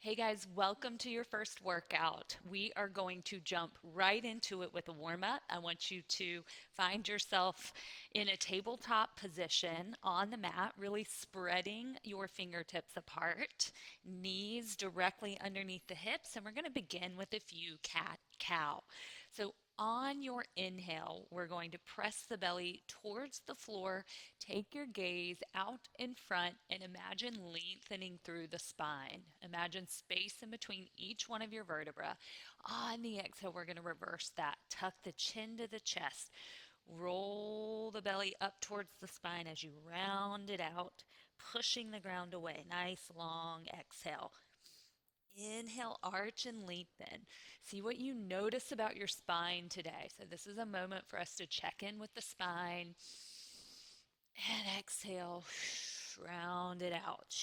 Hey guys, welcome to your first workout. We are going to jump right into it with a warm up. I want you to find yourself in a tabletop position on the mat, really spreading your fingertips apart, knees directly underneath the hips, and we're going to begin with a few cat cow. So on your inhale, we're going to press the belly towards the floor. Take your gaze out in front and imagine lengthening through the spine. Imagine space in between each one of your vertebrae. On the exhale, we're going to reverse that. Tuck the chin to the chest. Roll the belly up towards the spine as you round it out, pushing the ground away. Nice long exhale. Inhale, arch and lengthen. See what you notice about your spine today. So, this is a moment for us to check in with the spine. And exhale, round it out.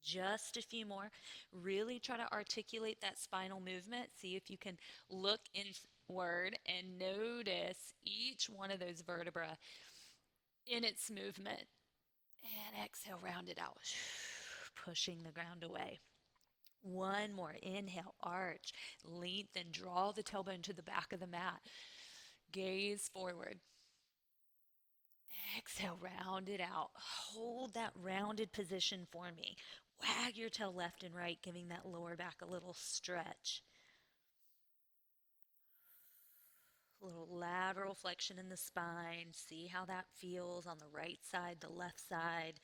Just a few more. Really try to articulate that spinal movement. See if you can look inward and notice each one of those vertebrae in its movement. And exhale, round it out, pushing the ground away. One more. Inhale, arch, lengthen, draw the tailbone to the back of the mat. Gaze forward. Exhale, round it out. Hold that rounded position for me. Wag your tail left and right, giving that lower back a little stretch. A little lateral flexion in the spine. See how that feels on the right side, the left side.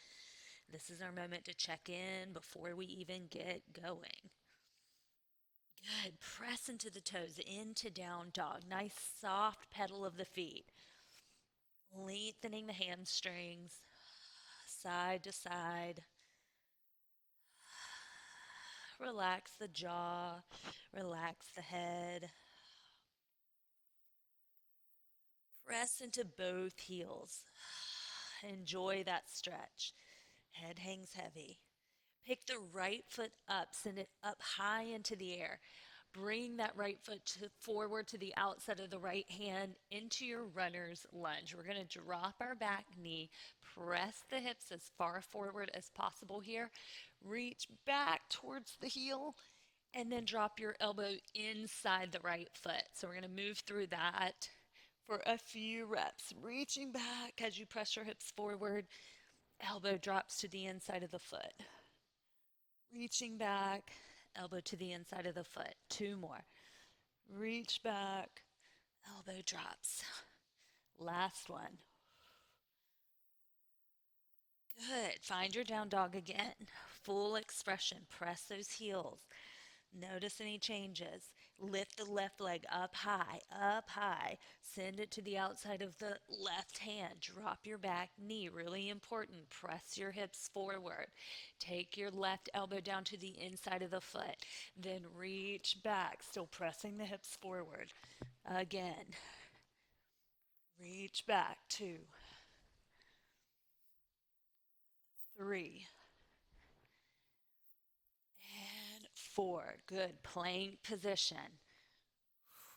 This is our moment to check in before we even get going. Good. Press into the toes, into down dog. Nice soft pedal of the feet. Lengthening the hamstrings, side to side. Relax the jaw, relax the head. Press into both heels. Enjoy that stretch. Head hangs heavy. Pick the right foot up, send it up high into the air. Bring that right foot forward to the outside of the right hand into your runner's lunge. We're going to drop our back knee, press the hips as far forward as possible here. Reach back towards the heel, and then drop your elbow inside the right foot. So we're going to move through that for a few reps. Reaching back as you press your hips forward, elbow drops to the inside of the foot. Reaching back, elbow to the inside of the foot. Two more. Reach back, elbow drops. Last one. Good. Find your down dog again. Full expression. Press those heels. Notice any changes. Lift the left leg up high, up high. Send it to the outside of the left hand. Drop your back knee. Really important. Press your hips forward. Take your left elbow down to the inside of the foot. Then reach back, still pressing the hips forward. Again. Reach back. 2, 3, and 4. Good. Plank position.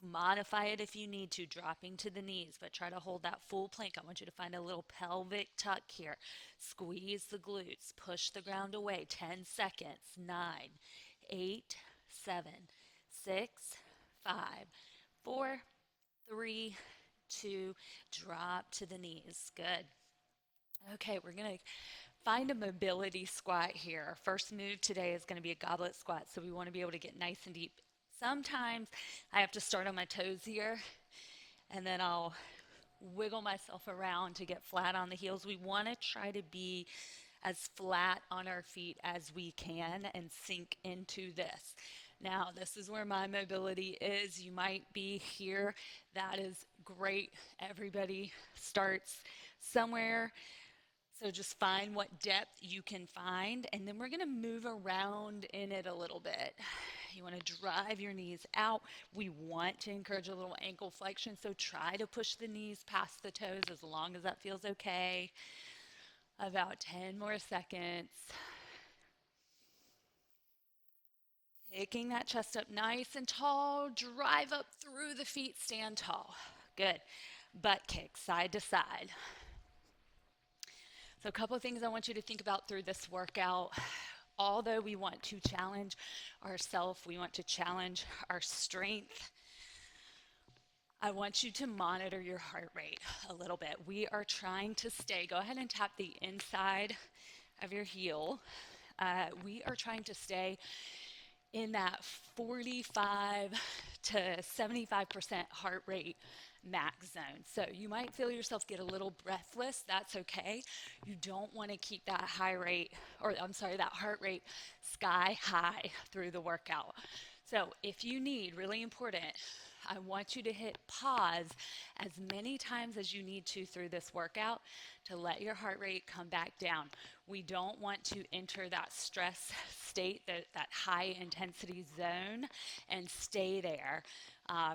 Modify it if you need to, dropping to the knees, but try to hold that full plank. I want you to find a little pelvic tuck here. Squeeze the glutes, push the ground away. 10 seconds. 9, 8, 7, 6, 5, 4, 3, 2, drop to the knees. Good. Okay, we're going to find a mobility squat here. Our first move today is going to be a goblet squat, so we want to be able to get nice and deep. Sometimes I have to start on my toes here, and then I'll wiggle myself around to get flat on the heels. We want to try to be as flat on our feet as we can and sink into this. Now, this is where my mobility is. You might be here. That is great. Everybody starts somewhere. So just find what depth you can find, and then we're going to move around in it a little bit. You want to drive your knees out. We want to encourage a little ankle flexion, so try to push the knees past the toes as long as that feels okay. About 10 more seconds. Picking that chest up nice and tall. Drive up through the feet, stand tall. Good. Butt kick, side to side. So a couple of things I want you to think about through this workout. although we want to challenge ourselves, we want to challenge our strength, I want you to monitor your heart rate a little bit. We are trying to stay, go ahead and tap the inside of your heel. We are trying to stay in that 45 to 75% heart rate max zone. So you might feel yourself get a little breathless. That's okay. You don't want to keep that high rate, or I'm sorry, that heart rate sky high through the workout. So if you need, really important, I want you to hit pause as many times as you need to through this workout to let your heart rate come back down. We don't want to enter that stress state, that high intensity zone, and stay there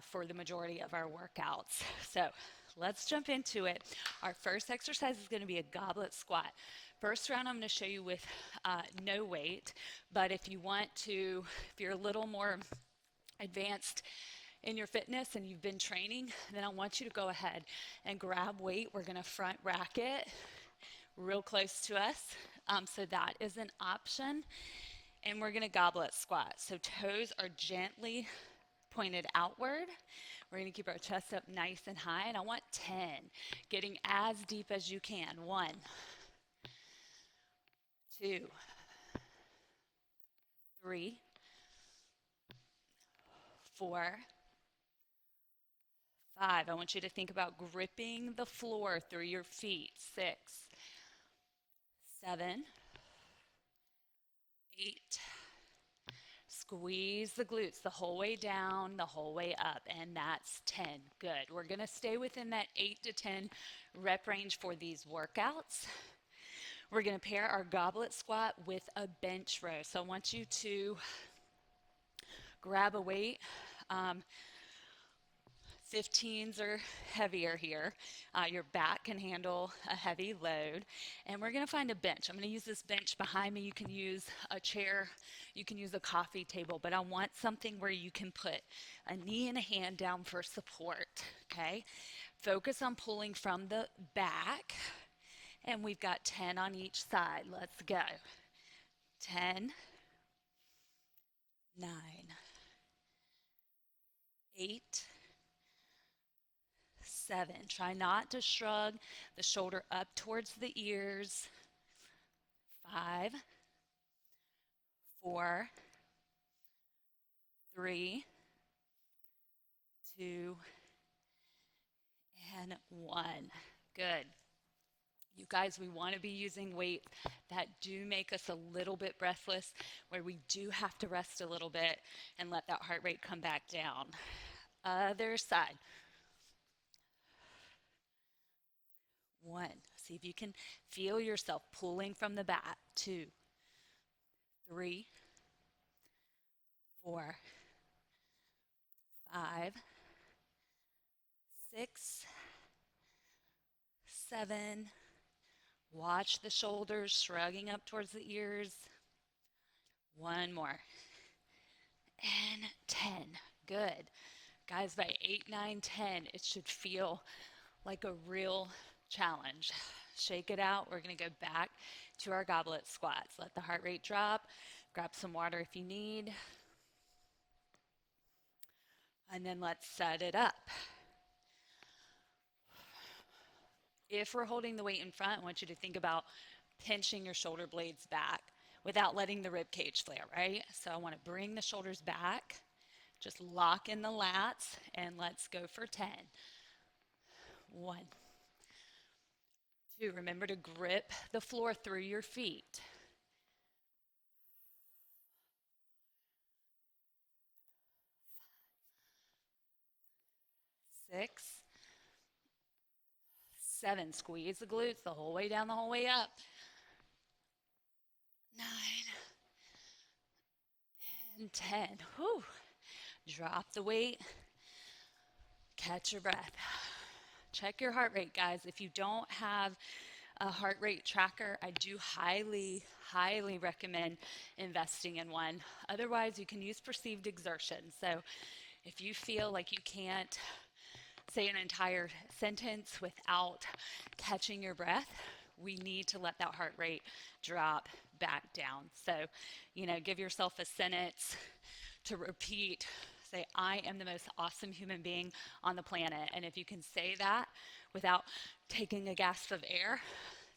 for the majority of our workouts. So let's jump into it. Our first exercise is going to be a goblet squat. First round, I'm going to show you with no weight, but if you want to, if you're a little more advanced in your fitness and you've been training, then I want you to go ahead and grab weight. We're going to front rack it real close to us. So that is an option. And we're going to goblet squat. So toes are gently pointed outward. We're going to keep our chest up nice and high. And I want 10, getting as deep as you can. 1, 2, 3, 4, 5. I want you to think about gripping the floor through your feet. 6, 7, 8. Squeeze the glutes the whole way down, the whole way up, and that's 10. Good. We're going to stay within that 8 to 10 rep range for these workouts. We're going to pair our goblet squat with a bench row. So I want you to grab a weight. 15s are heavier here. Your back can handle a heavy load. And we're going to find a bench. I'm going to use this bench behind me. You can use a chair. You can use a coffee table. But I want something where you can put a knee and a hand down for support. Okay? Focus on pulling from the back. And we've got 10 on each side. Let's go. 10, 9, 8, 7. Try not to shrug the shoulder up towards the ears. 5, 4, 3, 2, and 1. Good. You guys, we want to be using weights that do make us a little bit breathless, where we do have to rest a little bit and let that heart rate come back down. Other side. 1. See if you can feel yourself pulling from the back. 2, 3, 4, 5, 6, 7. Watch the shoulders shrugging up towards the ears. 1 more. And 10. Good. Guys, by 8, 9, 10, it should feel like a real challenge. Shake it out. We're going to go back to our goblet squats. Let the heart rate drop. Grab some water if you need. And then let's set it up. If we're holding the weight in front, I want you to think about pinching your shoulder blades back without letting the rib cage flare, right? So I want to bring the shoulders back, just lock in the lats, and let's go for 10. 1, 2. Remember to grip the floor through your feet. 6, 7. Squeeze the glutes the whole way down, the whole way up. 9 and 10. Whew. Drop the weight. Catch your breath. Check your heart rate, guys. If you don't have a heart rate tracker, I do highly, highly recommend investing in one. Otherwise, you can use perceived exertion. So if you feel like you can't say an entire sentence without catching your breath, we need to let that heart rate drop back down. So, give yourself a sentence to repeat. Say, I am the most awesome human being on the planet. And if you can say that without taking a gasp of air,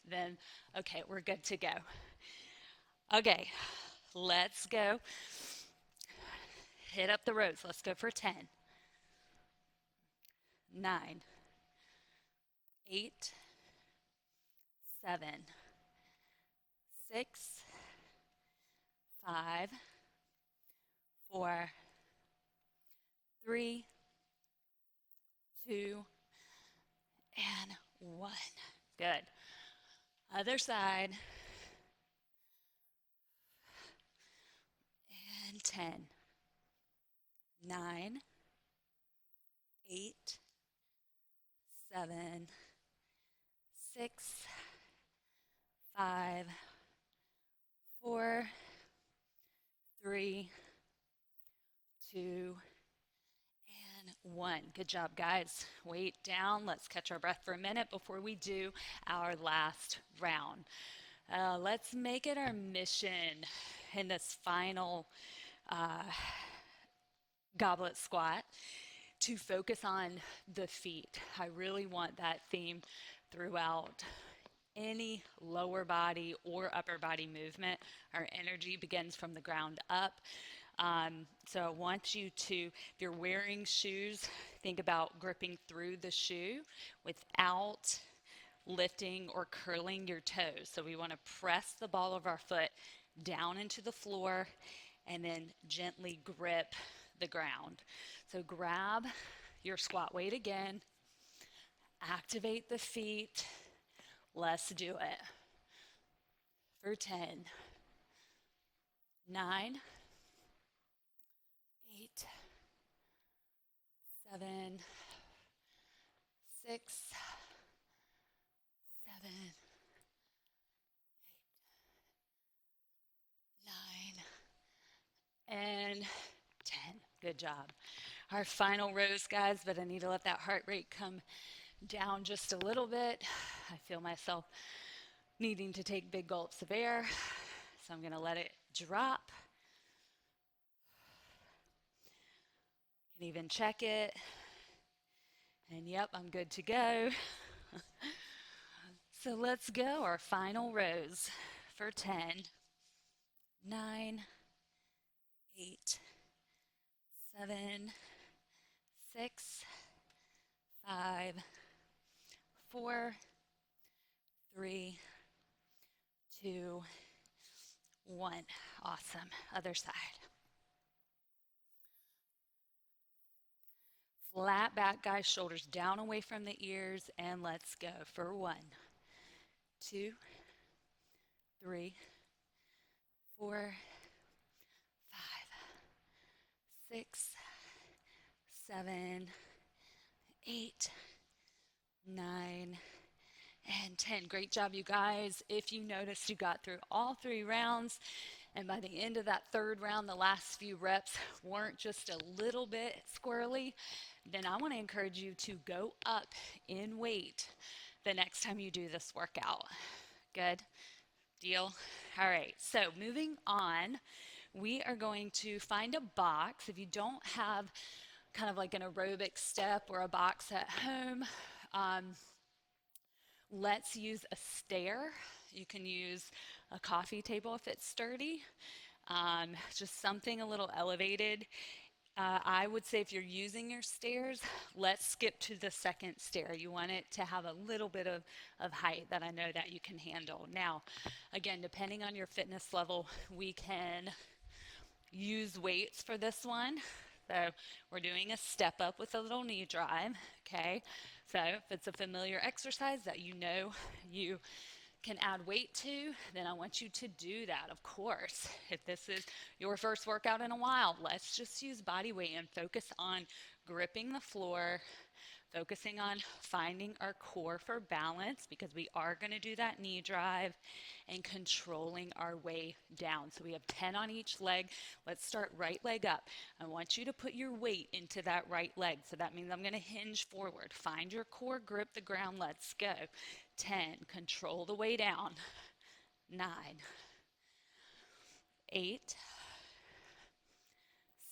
then okay, we're good to go. Okay, let's go. Hit up the rows. Let's go for 10, 9, 8, 7, 6, 5, 4, 3, 2, and 1. Good. Other side. And 10, 9, 8, 7, 6, 5, 4, 3, 2, and 1. Good job, guys. Weight down. Let's catch our breath for a minute before we do our last round. Let's make it our mission in this final goblet squat to focus on the feet. I really want that theme throughout any lower body or upper body movement. Our energy begins from the ground up. So I want you to, if you're wearing shoes, think about gripping through the shoe without lifting or curling your toes. So we want to press the ball of our foot down into the floor and then gently grip the ground. So grab your squat weight again, activate the feet. Let's do it. For 10, 9, 8, 7, 6, 7, 9, and 10. Good job. Our final rows, guys, but I need to let that heart rate come down just a little bit. I feel myself needing to take big gulps of air, so I'm going to let it drop. Can even check it. And yep, I'm good to go. So let's go. Our final rows for 10, 9, 8, 7, 6, 5, 4, 3, 2, 1. Awesome. Other side. Flat back, guys, shoulders down away from the ears, and let's go for 1, 2, 3, 4, 5, 6, 7, 8, 9, and 10. Great job, you guys. If you noticed, you got through all 3 rounds, and by the end of that 3rd round, the last few reps weren't just a little bit squirrely, then I want to encourage you to go up in weight the next time you do this workout. Good deal? All right, so moving on, we are going to find a box. If you don't have kind of like an aerobic step or a box at home, let's use a stair. You can use a coffee table if it's sturdy, just something a little elevated. I would say if you're using your stairs, let's skip to the 2nd stair. You want it to have a little bit of height that I know that you can handle. Now, again, depending on your fitness level, we can use weights for this one. So we're doing a step up with a little knee drive, okay? So if it's a familiar exercise that you know you can add weight to, then I want you to do that, of course. If this is your first workout in a while, let's just use body weight and focus on gripping the floor, focusing on finding our core for balance because we are going to do that knee drive and controlling our way down. So we have 10 on each leg. Let's start right leg up. I want you to put your weight into that right leg. So that means I'm going to hinge forward. Find your core, grip the ground. Let's go. 10, control the way down. 9, 8,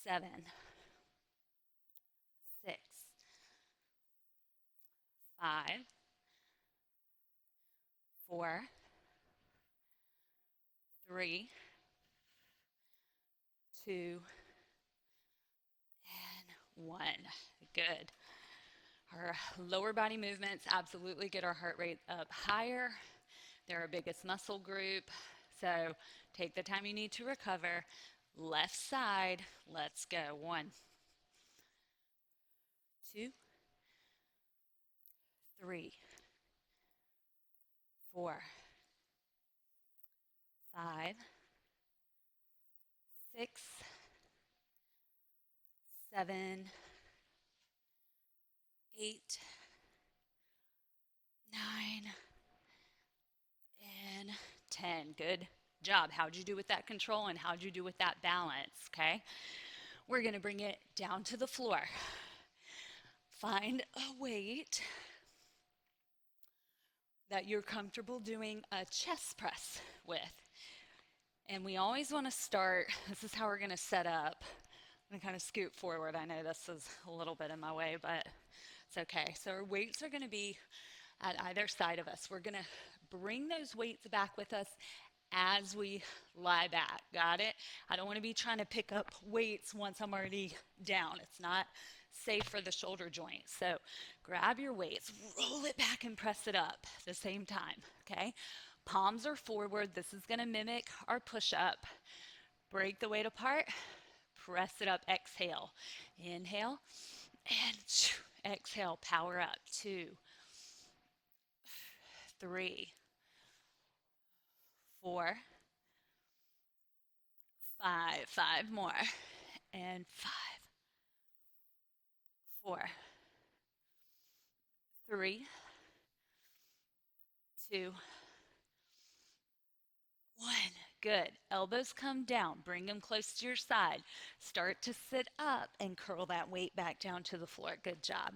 7, 6, 5, 4, 3, 2, and 1. Good. Our lower body movements absolutely get our heart rate up higher. They're our biggest muscle group. So take the time you need to recover. Left side, let's go. 1, 2, 3, 4, 5, 6, 7, 8, 9, and 10. Good job. How'd you do with that control and how'd you do with that balance? Okay. We're going to bring it down to the floor. Find a weight that you're comfortable doing a chest press with. And we always want to start, this is how we're going to set up. I'm going to kind of scoot forward. I know this is a little bit in my way, but it's okay. So our weights are going to be at either side of us. We're going to bring those weights back with us as we lie back. Got it? I don't want to be trying to pick up weights once I'm already down. It's not safe for the shoulder joint. So grab your weights, roll it back and press it up at the same time. Okay? Palms are forward. This is going to mimic our push-up. Break the weight apart. Press it up. Exhale. Inhale. And exhale. Power up. 2, 3, 4, 5. 5 more. And 5, 4, 3, 2, 1. Good. Elbows come down. Bring them close to your side. Start to sit up and curl that weight back down to the floor. Good job.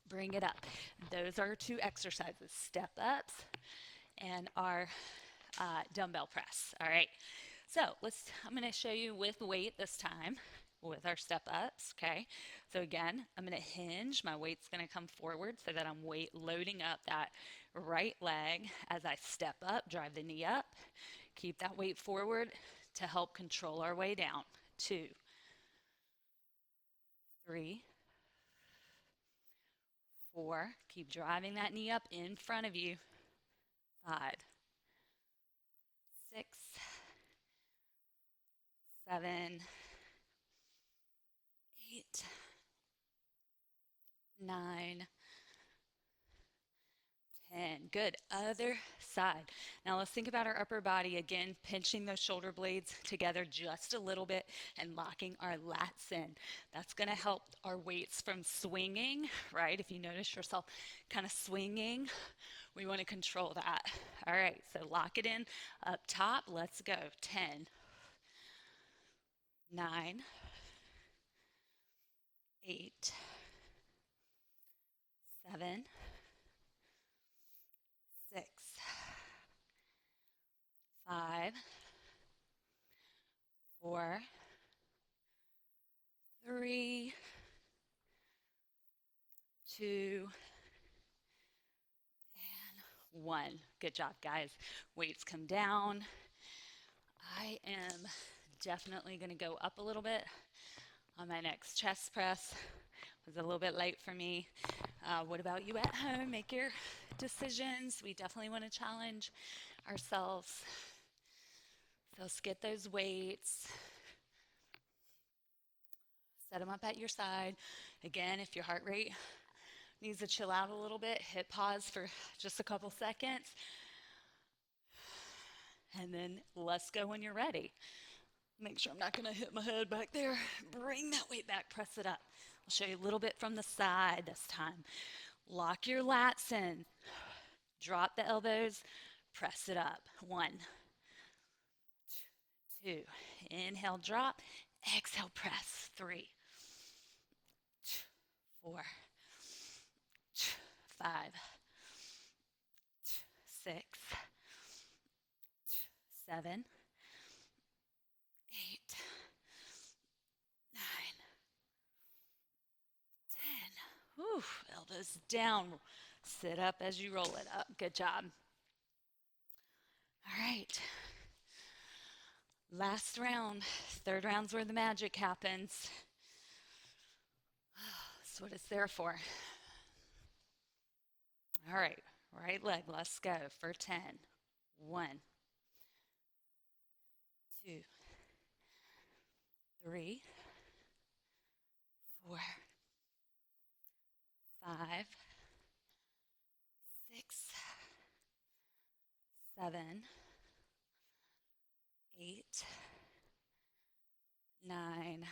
Bring it up. Those are 2 exercises, step ups and our dumbbell press. All right. So I'm going to show you with weight this time with our step ups. Okay. So again, I'm going to hinge. My weight's going to come forward so that I'm weight loading up that right leg as I step up, drive the knee up. Keep that weight forward to help control our way down. 2, 3, 4. Keep driving that knee up in front of you. 5, 6, 7, 8, 9, 10. Good. Other side. Now let's think about our upper body again, pinching those shoulder blades together just a little bit and locking our lats in. That's going to help our weights from swinging, right? If you notice yourself kind of swinging, we want to control that. All right, so lock it in up top. Let's go. 10, 9, 8, 7, 6, 5, 4, 3, 2, and 1. Good job, guys. Weights come down. I am definitely going to go up a little bit on my next chest press. It was a little bit late for me. What about you at home? Make your decisions. We definitely want to challenge ourselves. So let's get those weights. Set them up at your side. Again, if your heart rate needs to chill out a little bit, hit pause for just a couple seconds. And then let's go when you're ready. Make sure I'm not going to hit my head back there. Bring that weight back, press it up. I'll show you a little bit from the side this time. Lock your lats in. Drop the elbows, press it up. 1, 2. Inhale, drop. Exhale, press. 3, 4, 5, 6, 7, elbows down. Sit up as you roll it up. Good job. All right. Last round. Third round's where the magic happens. That's what it's there for. All right. Right leg. Let's go for 10. 1, 2, 3, 4, 5, 6, 7, 8, 9, and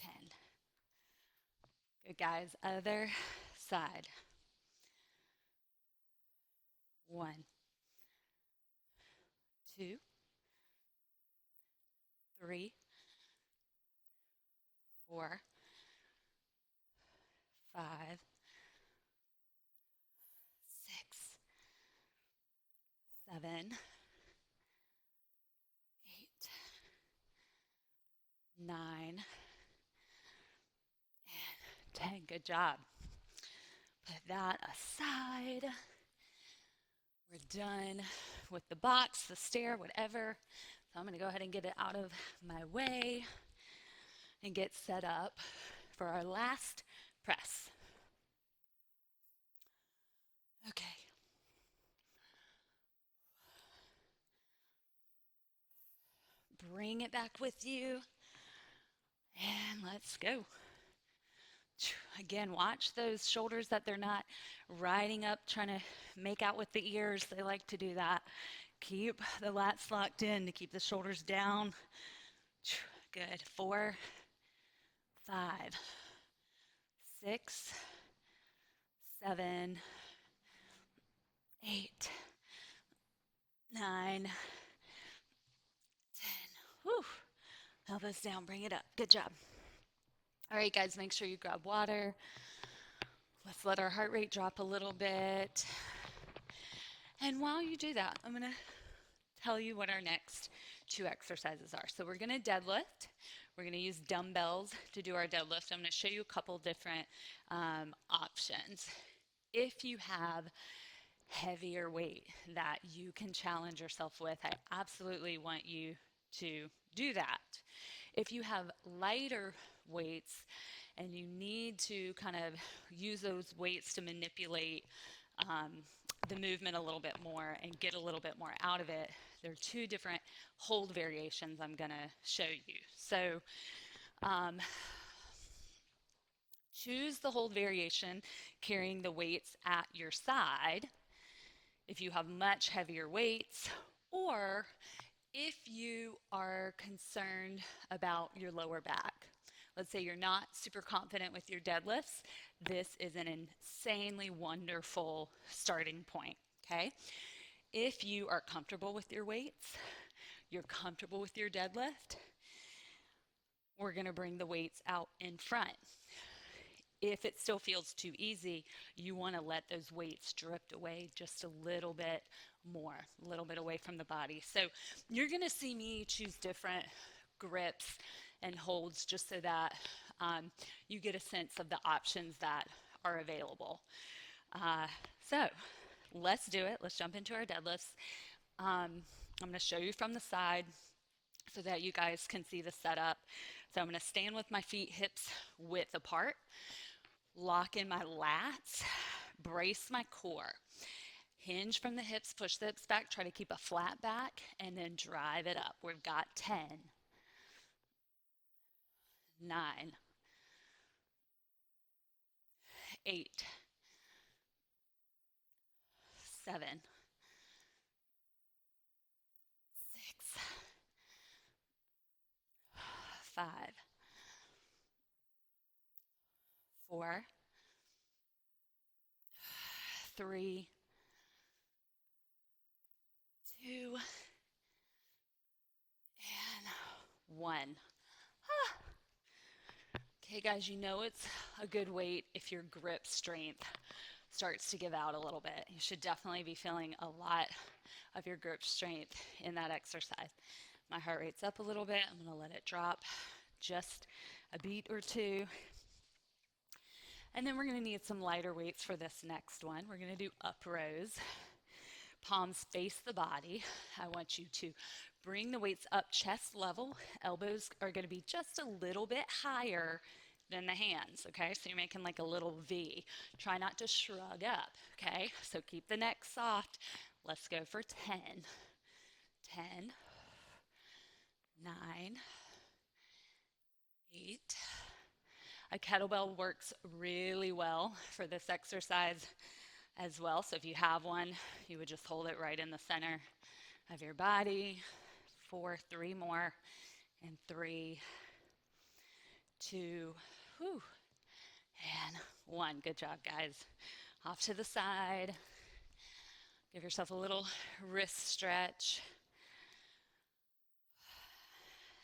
10. Good, guys. Other side. 1, 2, 3, 4, 5, 6, 7, 8, 9, and 10. Good job. Put that aside. We're done with the box, the stair, whatever. So I'm going to go ahead and get it out of my way and get set up for our last press. Okay. Bring it back with you and let's go. Again, watch those shoulders that they're not riding up, trying to make out with the ears. They like to do that. Keep the lats locked in to keep the shoulders down. Good. 4, 5, 6, 7, 8, 9, 10. Whew. Elbows down, bring it up. Good job. All right, guys, make sure you grab water. Let's let our heart rate drop a little bit. And while you do that, I'm going to tell you what our next 2 exercises are. So we're going to deadlift. We're going to use dumbbells to do our deadlift. I'm going to show you a couple different options. If you have heavier weight that you can challenge yourself with, I absolutely want you to do that. If you have lighter weights and you need to kind of use those weights to manipulate the movement a little bit more and get a little bit more out of it, there are 2 different hold variations I'm going to show you. So choose the hold variation carrying the weights at your side if you have much heavier weights, or if you are concerned about your lower back. Let's say you're not super confident with your deadlifts. This is an insanely wonderful starting point, okay? If you are comfortable with your weights, you're comfortable with your deadlift, we're going to bring the weights out in front. If it still feels too easy, you want to let those weights drift away just a little bit more, a little bit away from the body. So you're going to see me choose different grips and holds just so that you get a sense of the options that are available. So let's do it. Let's jump into our deadlifts. I'm going to show you from the side so that you guys can see the setup. So I'm going to stand with my feet hips width apart, lock in my lats, brace my core. Hinge from the hips, push the hips back, try to keep a flat back, and then drive it up. We've got 10, 9, 8, 7, 6, 5, 4, 3, 2, and 1. Okay, guys, you know it's a good weight if your grip strength starts to give out a little bit. You should definitely be feeling a lot of your grip strength in that exercise. My heart rate's up a little bit. I'm going to let it drop just a beat or 2. And then we're going to need some lighter weights for this next one. We're going to do up rows. Palms face the body. I want you to bring the weights up chest level. Elbows are going to be just a little bit higher than the hands, okay? So you're making like a little V. Try not to shrug up, okay? So keep the neck soft. Let's go for 10. 10, 9, 8. A kettlebell works really well for this exercise as well. So if you have one, you would just hold it right in the center of your body. 4, 3 more, and 3, 2, whew, and 1. Good job, guys. Off to the side. Give yourself a little wrist stretch.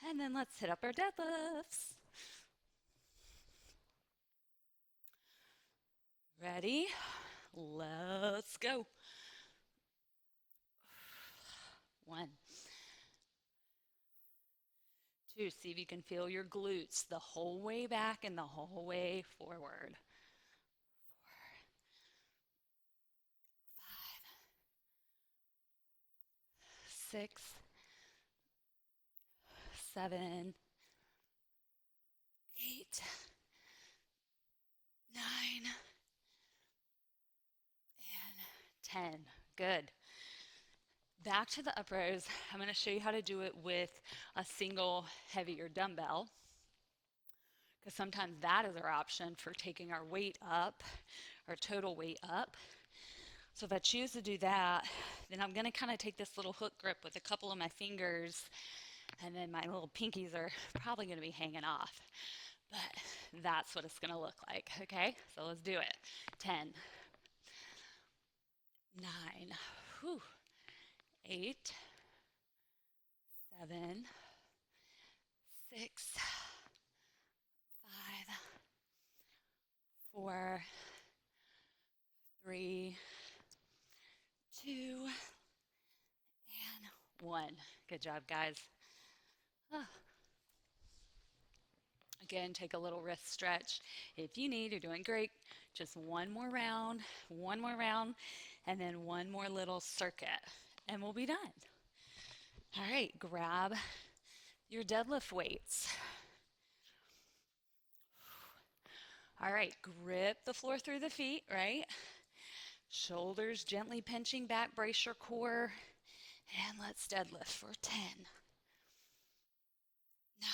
And then let's hit up our deadlifts. Ready? Let's go. 1, 2. See if you can feel your glutes the whole way back and the whole way forward. 6, 7, 8, 9, and 10. Good. Back to the up rows. I'm going to show you how to do it with a single heavier dumbbell, because sometimes that is our option for taking our weight up, our total weight up. So if I choose to do that, then I'm going to kind of take this little hook grip with a couple of my fingers, and then my little pinkies are probably going to be hanging off. But that's what it's going to look like, okay? So let's do it. 10, 9, whew, 8, 7, 6, 5, 4, 3, 2, and 1. Good job, guys. Ah. Again, take a little wrist stretch if you need. You're doing great. Just one more round, and then one more little circuit, and we'll be done. All right, grab your deadlift weights. All right, grip the floor through the feet, right? Shoulders gently pinching back, brace your core, and let's deadlift for 10, 9,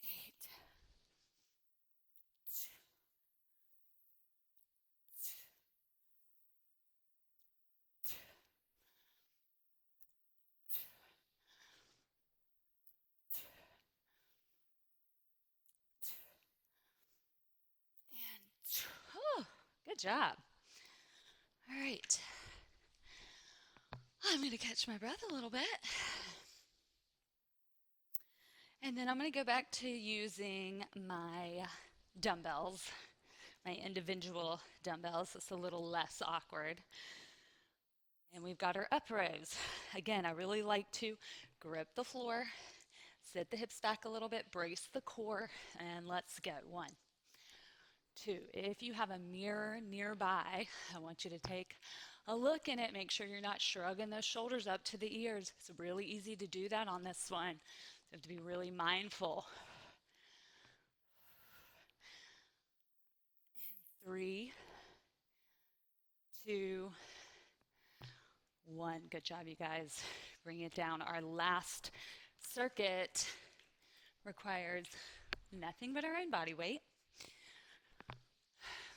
8, 2. Good job. All right. I'm going to catch my breath a little bit. And then I'm going to go back to using my dumbbells, my individual dumbbells. It's a little less awkward. And we've got our up rows. Again, I really like to grip the floor, sit the hips back a little bit, brace the core, and let's go. 1, 2. If you have a mirror nearby, I want you to take a look in it. Make sure you're not shrugging those shoulders up to the ears. It's really easy to do that on this one. You have to be really mindful. 3, 2, 1. Good job, you guys. Bring it down. Our last circuit requires nothing but our own body weight.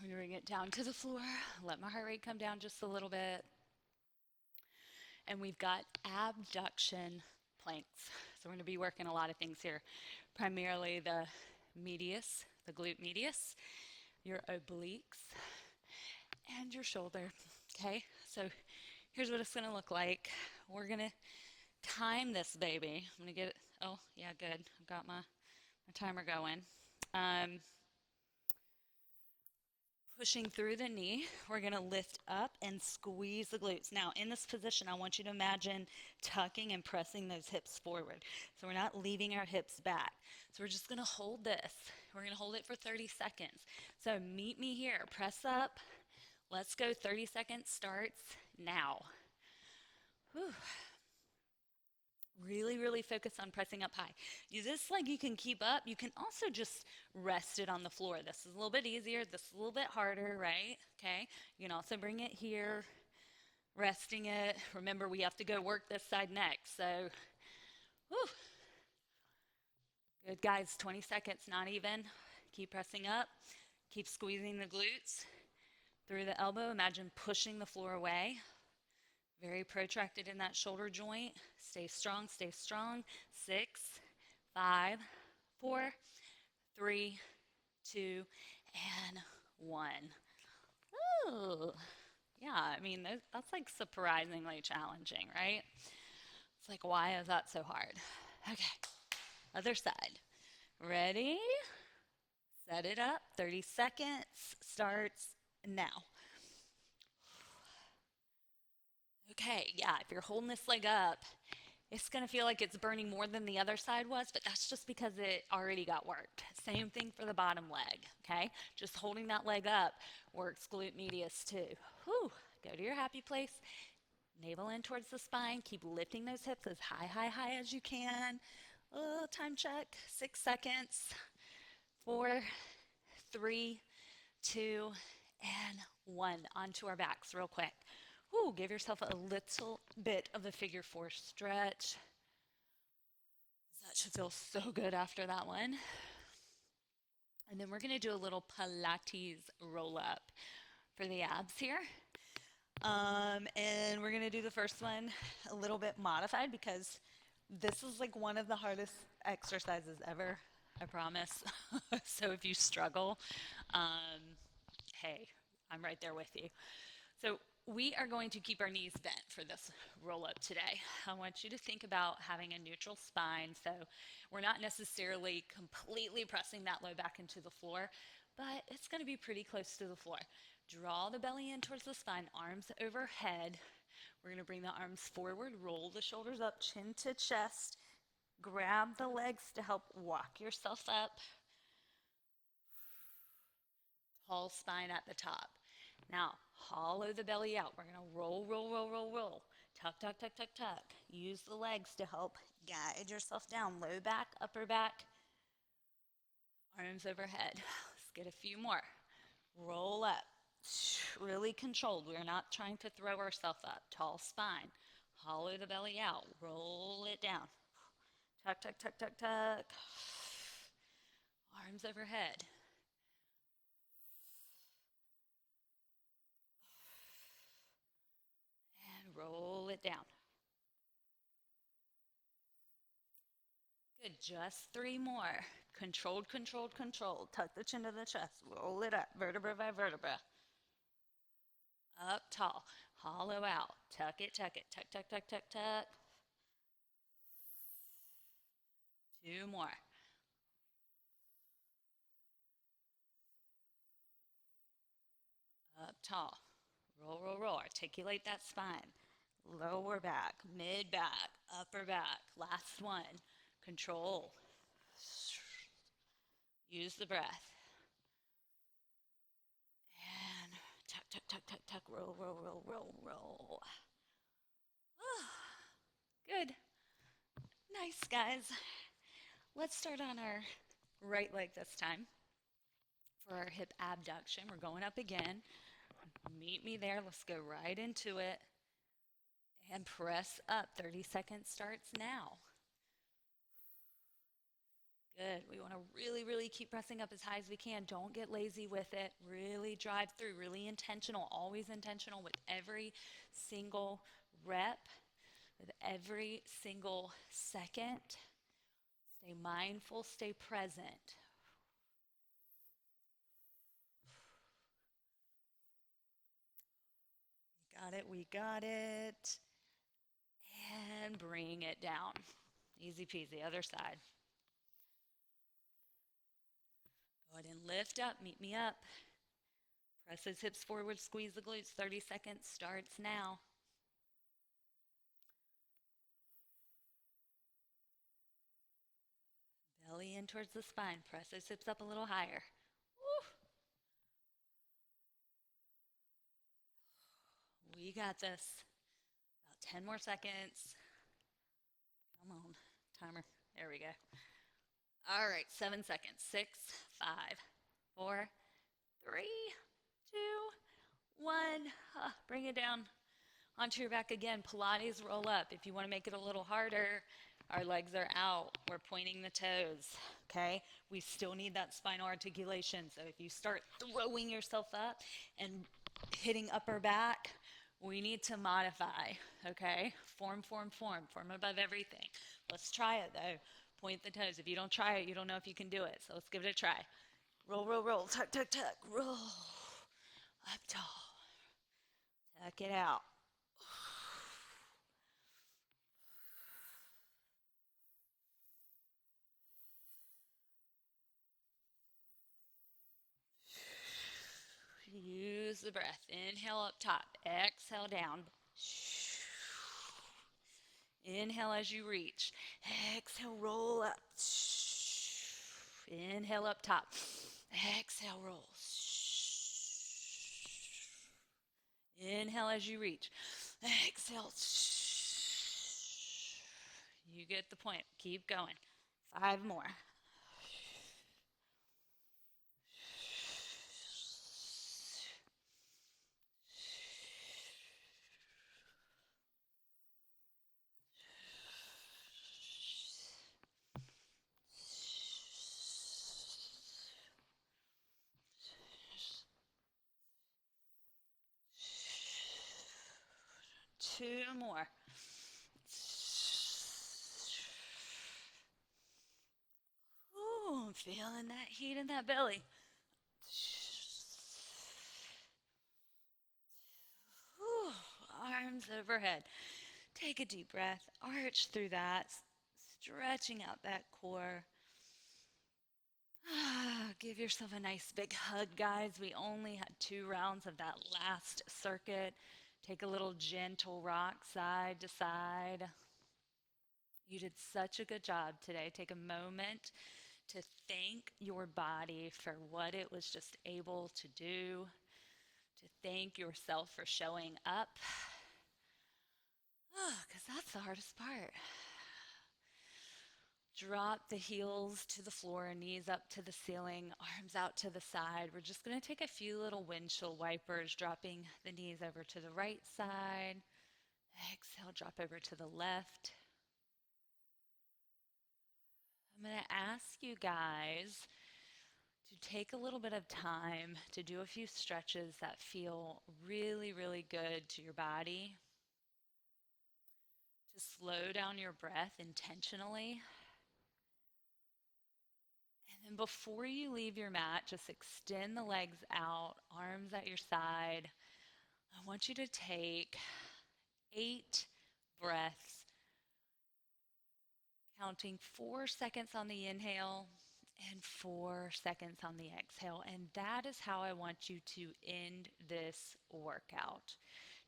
We're going to bring it down to the floor. Let my heart rate come down just a little bit. And we've got abduction planks. So we're going to be working a lot of things here. Primarily the medius, the glute medius, your obliques, and your shoulder. Okay, so here's what it's going to look like. We're going to time this baby. I'm going to get it. Oh, yeah, good. I've got my timer going. Pushing through the knee, we're going to lift up and squeeze the glutes. Now, in this position, I want you to imagine tucking and pressing those hips forward. So we're not leaving our hips back. So we're just going to hold this. We're going to hold it for 30 seconds. So meet me here. Press up. Let's go. 30 seconds starts now. Whew. Really, really focus on pressing up high. Do this leg you can keep up. You can also just rest it on the floor. This is a little bit easier. This is a little bit harder, right? Okay. You can also bring it here, resting it. Remember, we have to go work this side next. So, whew. Good, guys. 20 seconds, not even. Keep pressing up. Keep squeezing the glutes through the elbow. Imagine pushing the floor away. Very protracted in that shoulder joint. Stay strong, stay strong. 6, 5, 4, 3, 2, and 1. Ooh. Yeah, I mean, that's like surprisingly challenging, right? It's like, why is that so hard? Okay, other side. Ready? Set it up. 30 seconds starts now. Okay, yeah, if you're holding this leg up, it's going to feel like it's burning more than the other side was, but that's just because it already got worked. Same thing for the bottom leg, okay? Just holding that leg up works glute medius too. Whew, go to your happy place. Navel in towards the spine. Keep lifting those hips as high, high, high as you can. Time check, 6 seconds. 4, 3, 2, and 1. Onto our backs real quick. Ooh, give yourself a little bit of a figure 4 stretch. That should feel so good after that one. And then we're going to do a little Pilates roll up for the abs here. And we're going to do the first one a little bit modified because this is like one of the hardest exercises ever, I promise. So if you struggle, hey, I'm right there with you. So we are going to keep our knees bent for this roll up today. I want you to think about having a neutral spine. So we're not necessarily completely pressing that low back into the floor, but it's going to be pretty close to the floor. Draw the belly in towards the spine, arms overhead. We're going to bring the arms forward, roll the shoulders up, chin to chest. Grab the legs to help walk yourself up. Tall spine at the top. Now, hollow the belly out. We're going to roll, roll, roll, roll, roll. Tuck, tuck, tuck, tuck, tuck. Use the legs to help guide yourself down. Low back, upper back, arms overhead. Let's get a few more. Roll up. Really controlled. We're not trying to throw ourselves up. Tall spine. Hollow the belly out. Roll it down. Tuck, tuck, tuck, tuck, tuck. Arms overhead. And roll it down. Good. Just 3 more. Controlled, controlled, controlled. Tuck the chin to the chest. Roll it up. Vertebra by vertebra. Up tall. Hollow out. Tuck it, tuck it. Tuck, tuck, tuck, tuck, tuck. 2 more. Up tall. Roll, roll, roll. Articulate that spine. Lower back, mid back, upper back. Last one. Control. Use the breath. And tuck, tuck, tuck, tuck, tuck. Roll, roll, roll, roll, roll. Good. Nice, guys. Let's start on our right leg this time for our hip abduction. We're going up again. Meet me there. Let's go right into it. And press up. 30 seconds starts now. Good. We want to really, really keep pressing up as high as we can. Don't get lazy with it. Really drive through. Really intentional. Always intentional with every single rep, with every single second. Stay mindful. Stay present. Got it. We got it. And bring it down. Easy peasy. Other side. Go ahead and lift up. Meet me up. Press those hips forward. Squeeze the glutes. 30 seconds starts now. belly in towards the spine. Press those hips up a little higher. Woo. We got this. About 10 more seconds. Come on, timer. There we go. All right, 7 seconds. 6, 5, 4, 3, 2, 1. Bring it down onto your back again. Pilates roll up. If you want to make it a little harder, our legs are out. We're pointing the toes. Okay? We still need that spinal articulation. So if you start throwing yourself up and hitting upper back, we need to modify. Okay? Form, form, form. Form above everything. Let's try it though. Point the toes. If you don't try it, you don't know if you can do it. So let's give it a try. Roll, roll, roll. Tuck, tuck, tuck. Roll. Up tall. Tuck it out. Use the breath. Inhale up top. Exhale down. Inhale as you reach. Exhale, roll up. Inhale up top. Exhale, roll. Inhale as you reach. Exhale. You get the point. Keep going. 5 more. 2 more. Ooh, I'm feeling that heat in that belly. Ooh, arms overhead. Take a deep breath. Arch through that, stretching out that core. Give yourself a nice big hug, guys. We only had 2 rounds of that last circuit. Take a little gentle rock side to side. You did such a good job today. Take a moment to thank your body for what it was just able to do, to thank yourself for showing up. Because that's the hardest part. Drop the heels to the floor, knees up to the ceiling, arms out to the side. We're just going to take a few little windshield wipers, dropping the knees over to the right side. Exhale, drop over to the left. I'm going to ask you guys to take a little bit of time to do a few stretches that feel really, really good to your body. To slow down your breath intentionally. And then before you leave your mat, just extend the legs out, arms at your side. I want you to take 8 breaths, counting 4 seconds on the inhale and 4 seconds on the exhale. And that is how I want you to end this workout.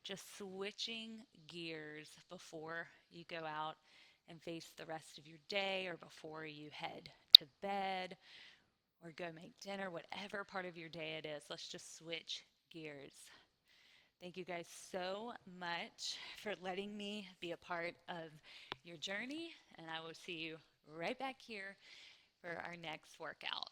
Just switching gears before you go out and face the rest of your day, or before you head to bed or go make dinner, whatever part of your day it is. Let's just switch gears. Thank you guys so much for letting me be a part of your journey, and I will see you right back here for our next workout.